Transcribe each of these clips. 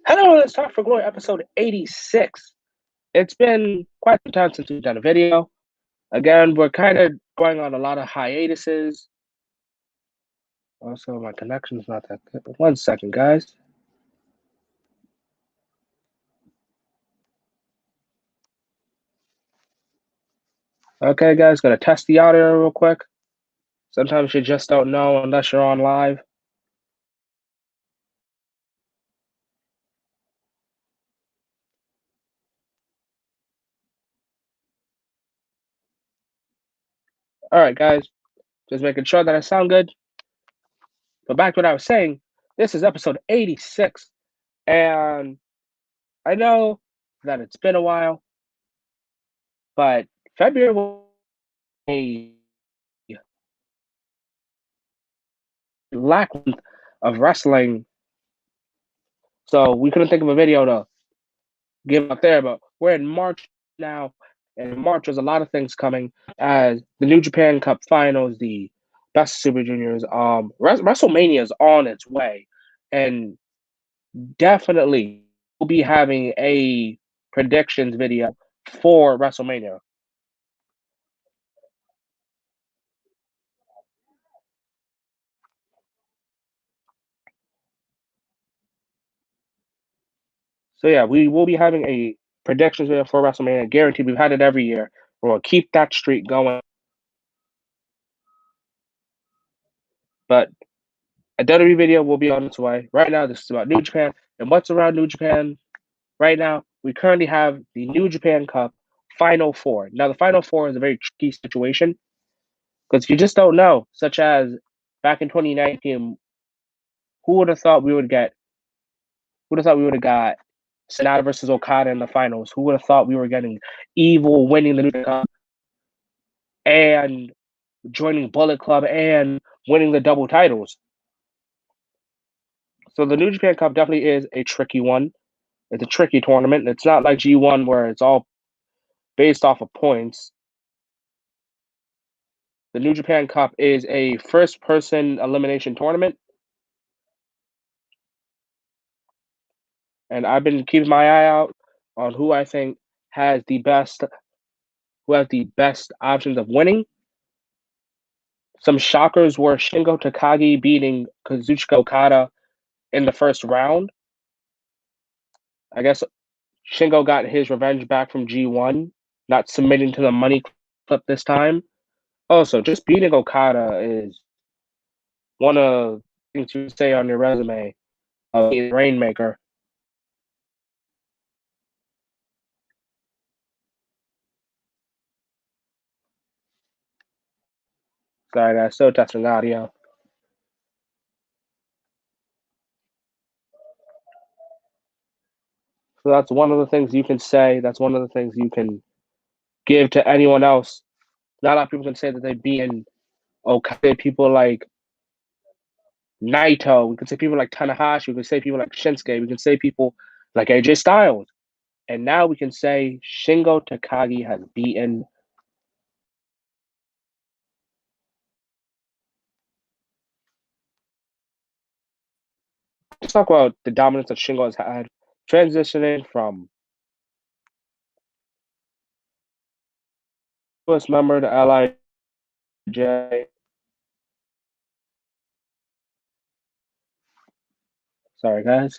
Hello, it's time for Glory episode 86. It's been quite some time since we've done a video. Again, we're kind of going on a lot of hiatuses. Also, my connection's not that good. One second, guys. Okay, guys, gonna test the audio real quick. Sometimes you just don't know unless you're on live. All right, guys, just making sure that I sound good. But back to what I was saying, this is episode 86, and I know that it's been a while, but February was a lack of wrestling, so we couldn't think of a video to give up there. But we're in March now, and in March there's a lot of things coming as the New Japan Cup Finals, the Best of Super Juniors. WrestleMania is on its way, and definitely we'll be having a predictions video for WrestleMania. So yeah, we will be having a predictions video for WrestleMania. Guaranteed. We've had it every year. We'll keep that streak going. But a WWE video will be on its way. Right now, this is about New Japan and what's around New Japan. Right now, we currently have the New Japan Cup Final Four. Now, the Final Four is a very tricky situation because you just don't know. Such as back in 2019, who would have thought we would get? Who would have thought we would have got Sonata versus Okada in the finals? Who would have thought we were getting Evil winning the New Japan Cup and joining Bullet Club and winning the double titles? So the New Japan Cup definitely is a tricky one. It's a tricky tournament. It's not like G1 where it's all based off of points. The New Japan Cup is a first person elimination tournament. And I've been keeping my eye out on who I think has the best options of winning. Some shockers were Shingo Takagi beating Kazuchika Okada in the first round. I guess Shingo got his revenge back from G1, not submitting to the money clip this time. Also, just beating Okada is one of the things you say on your resume. Rainmaker. Sorry, guys, still testing audio. So that's one of the things you can say. That's one of the things you can give to anyone else. Not a lot of people can say that they've beaten Okada. People like Naito. We can say people like Tanahashi. We can say people like Shinsuke. We can say people like AJ Styles. And now we can say Shingo Takagi has beaten. Let's talk about the dominance that Shingo has had, transitioning from first member to LIJ. Sorry, guys.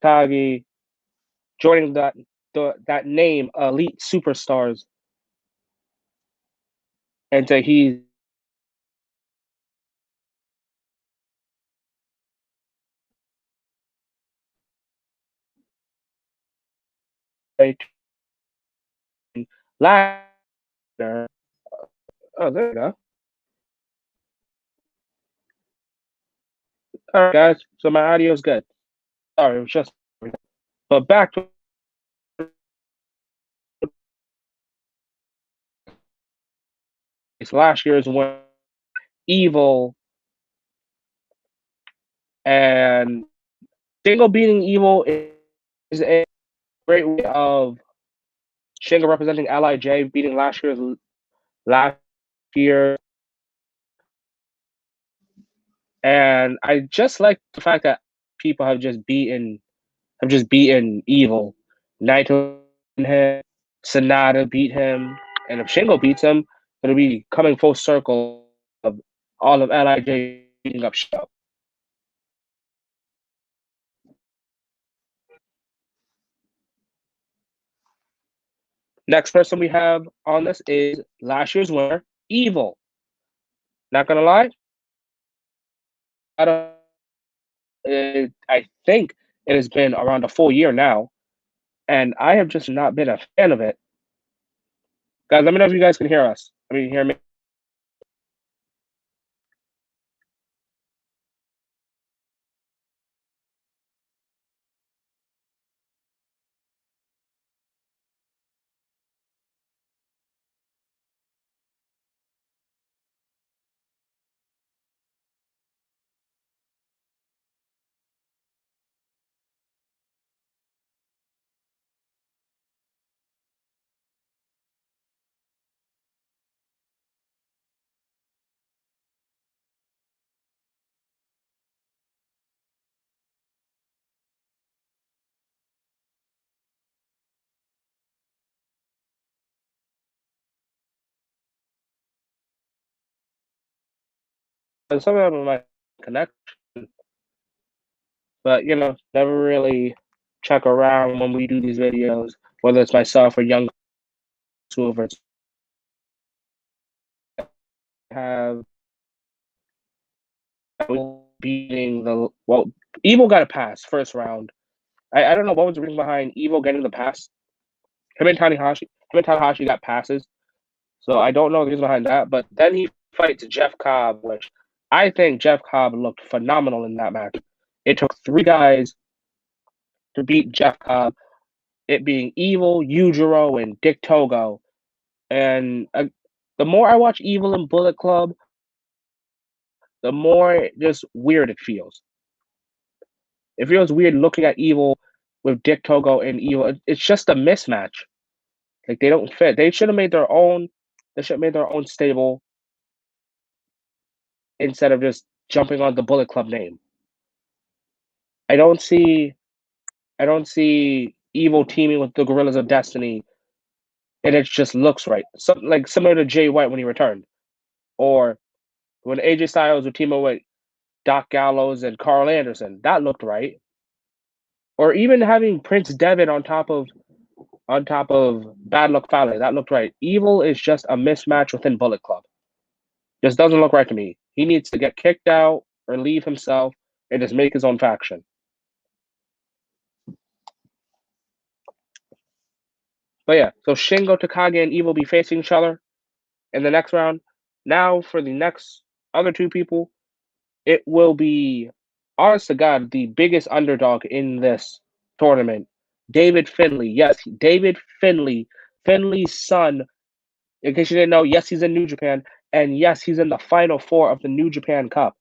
Takagi joining that name elite superstars, and so he's last year. Oh, there you go. All right, guys. So my audio is good. Sorry, it was just. But back to last year's win, Evil, and Shingo beating Evil is a great way of Shingo representing Lij beating last year, and I just like the fact that people have just beaten Evil. Naito beat him, Sonata beat him, and if Shingo beats him, it'll be coming full circle of all of Lij beating up Shingo. Next person we have on this is last year's winner, Evil. Not gonna lie, I don't. I think it has been around a full year now, and I have just not been a fan of it. Guys, let me know if you guys can hear us. I mean, hear me. Some of them might connect, but never really check around when we do these videos, whether it's myself or young whoever have beating the well. Evil got a pass first round. I don't know what was the reason behind Evil getting the pass. Him and Tanahashi got passes, so I don't know the reason behind that. But then he fights Jeff Cobb, which I think Jeff Cobb looked phenomenal in that match. It took three guys to beat Jeff Cobb, it being Evil, Yujiro, and Dick Togo. And the more I watch Evil and Bullet Club, the more just weird it feels. It feels weird looking at Evil with Dick Togo and Evil. It's just a mismatch. Like they don't fit. They should have made their own. They should have made their own stable instead of just jumping on the Bullet Club name. I don't see. I don't see Evil teaming with the Gorillas of Destiny, and it just looks right. Something like similar to Jay White when he returned, or when AJ Styles would team up with Doc Gallows and Carl Anderson. That looked right. Or even having Prince Devitt on top of Bad Luck Fale. That looked right. Evil is just a mismatch within Bullet Club. Just doesn't look right to me. He needs to get kicked out or leave himself and just make his own faction. But yeah, so Shingo, Takagi, and Evil be facing each other in the next round. Now for the next other two people, it will be, honest to God, the biggest underdog in this tournament. David Finlay. Yes, David Finlay. Finlay's son. In case you didn't know, yes, he's in New Japan. And yes, he's in the Final Four of the New Japan Cup.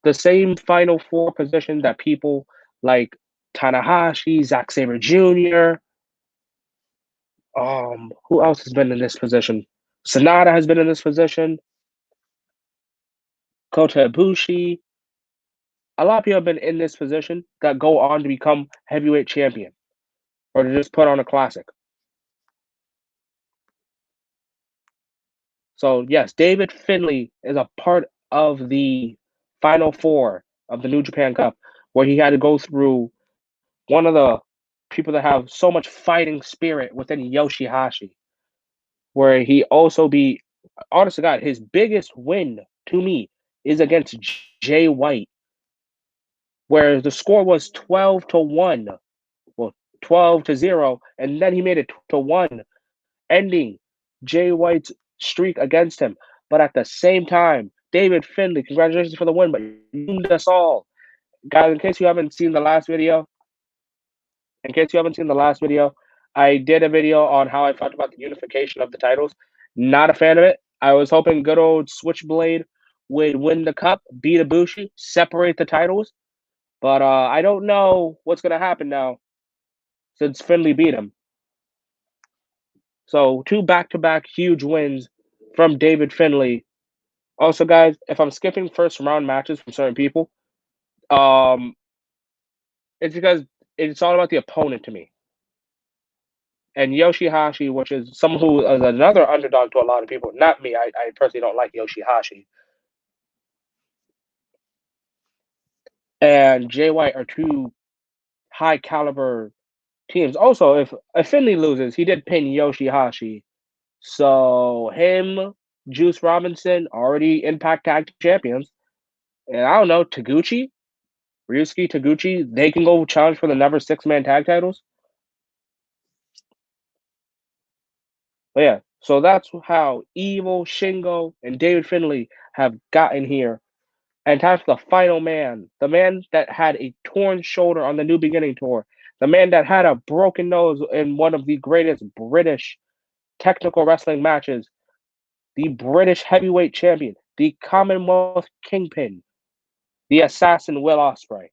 The same Final Four position that people like Tanahashi, Zack Sabre Jr., who else has been in this position? Sonata has been in this position. Kota Ibushi. A lot of people have been in this position that go on to become heavyweight champion or to just put on a classic. So yes, David Finlay is a part of the Final Four of the New Japan Cup, where he had to go through one of the people that have so much fighting spirit within Yoshihashi, where he also be honest to God, his biggest win to me is against Jay White, where the score was 12-1, well, 12-0, and then he made it to 1, ending Jay White's streak against him. But at the same time, David Finlay, congratulations for the win, but you doomed us all. Guys, in case you haven't seen the last video, I did a video on how I felt about the unification of the titles. Not a fan of it. I was hoping good old Switchblade would win the cup, beat Ibushi, separate the titles. But I don't know what's gonna happen now since Finley beat him. So 2 back-to-back huge wins from David Finley. Also, guys, if I'm skipping first round matches from certain people, um, it's because it's all about the opponent to me. And Yoshihashi, which is someone who is another underdog to a lot of people, not me. I personally don't like Yoshihashi. And Jay White are two high caliber teams. Also, if Finley loses, he did pin Yoshihashi. So him, Juice Robinson, already Impact Tag Champions. And I don't know, Ryusuke Taguchi, they can go challenge for the Never Six-Man Tag titles. But yeah, so that's how Evil, Shingo, and David Finlay have gotten here. And time for the final man, the man that had a torn shoulder on the New Beginning tour, the man that had a broken nose in one of the greatest British technical wrestling matches, the British heavyweight champion, the Commonwealth Kingpin, the assassin Will Ospreay.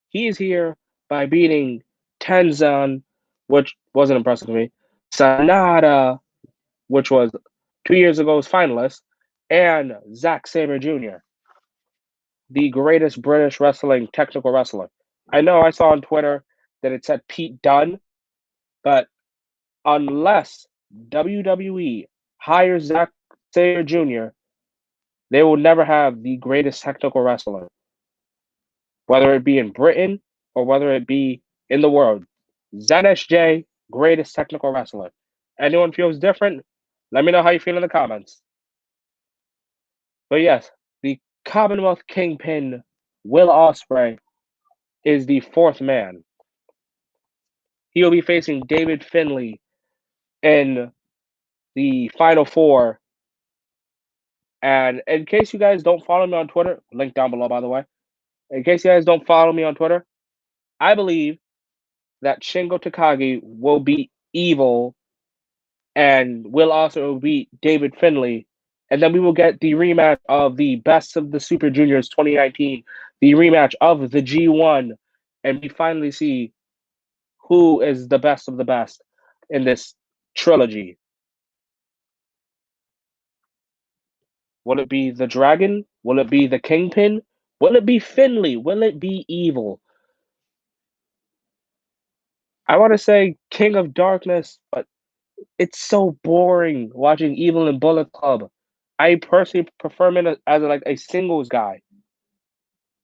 He is here by beating Tenzan, which wasn't impressive to me, Sanada, which was 2 years ago's finalist, and Zack Sabre Jr., the greatest British wrestling technical wrestler. I know I saw on Twitter that it said Pete Dunne, but unless WWE hires Zack Sabre Jr., they will never have the greatest technical wrestler, whether it be in Britain or whether it be in the world. ZSJ, greatest technical wrestler. Anyone feels different? Let me know how you feel in the comments. But yes, the Commonwealth Kingpin, Will Ospreay, is the fourth man. He will be facing David Finlay in the Final Four. And in case you guys don't follow me on Twitter, link down below, by the way. In case you guys don't follow me on Twitter, I believe that Shingo Takagi will beat Evil and will also beat David Finlay. And then we will get the rematch of the Best of the Super Juniors 2019, the rematch of the G1, and we finally see who is the best of the best in this trilogy. Will it be the Dragon? Will it be the Kingpin? Will it be Finlay? Will it be Evil? I want to say King of Darkness, but it's so boring watching Evil and Bullet Club. I personally prefer him as like a singles guy.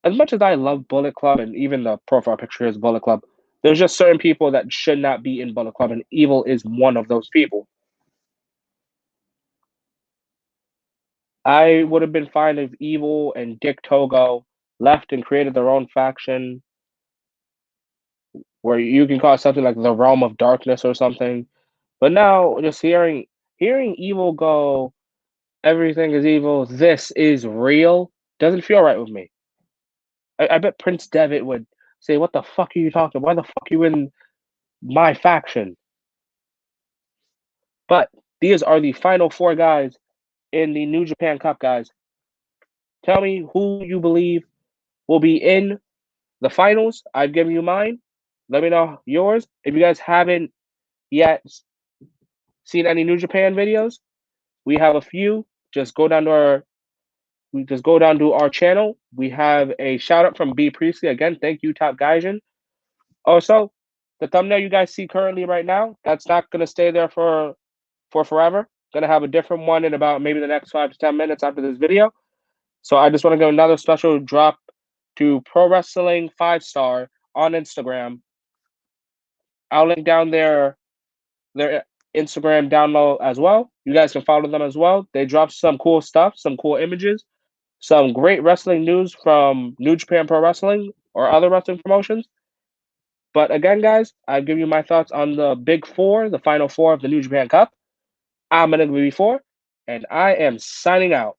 As much as I love Bullet Club and even the profile picture is Bullet Club, there's just certain people that should not be in Bullet Club, and Evil is one of those people. I would have been fine if Evil and Dick Togo left and created their own faction where you can call it something like the Realm of Darkness or something. But now just hearing Evil go, everything is evil, this is real, doesn't feel right with me. I bet Prince Devitt would say, "What the fuck are you talking? Why the fuck are you in my faction?" But these are the final four guys in the New Japan Cup, guys. Tell me who you believe will be in the finals. I've given you mine. Let me know yours. If you guys haven't yet seen any New Japan videos, we have a few. Just go down to our channel. We have a shout out from B Priestley. Again, thank you, Top Gaijin. Also, the thumbnail you guys see currently right now, that's not gonna stay there for forever. Gonna have a different one in about maybe the next 5 to 10 minutes after this video. So I just want to give another special drop to Pro Wrestling 5 Star on Instagram. I'll link down their Instagram down low as well. You guys can follow them as well. They drop some cool stuff, some cool images, some great wrestling news from New Japan Pro Wrestling or other wrestling promotions. But again, guys, I give you my thoughts on the big four, the final four of the New Japan Cup. I'm NJPW4, and I am signing out.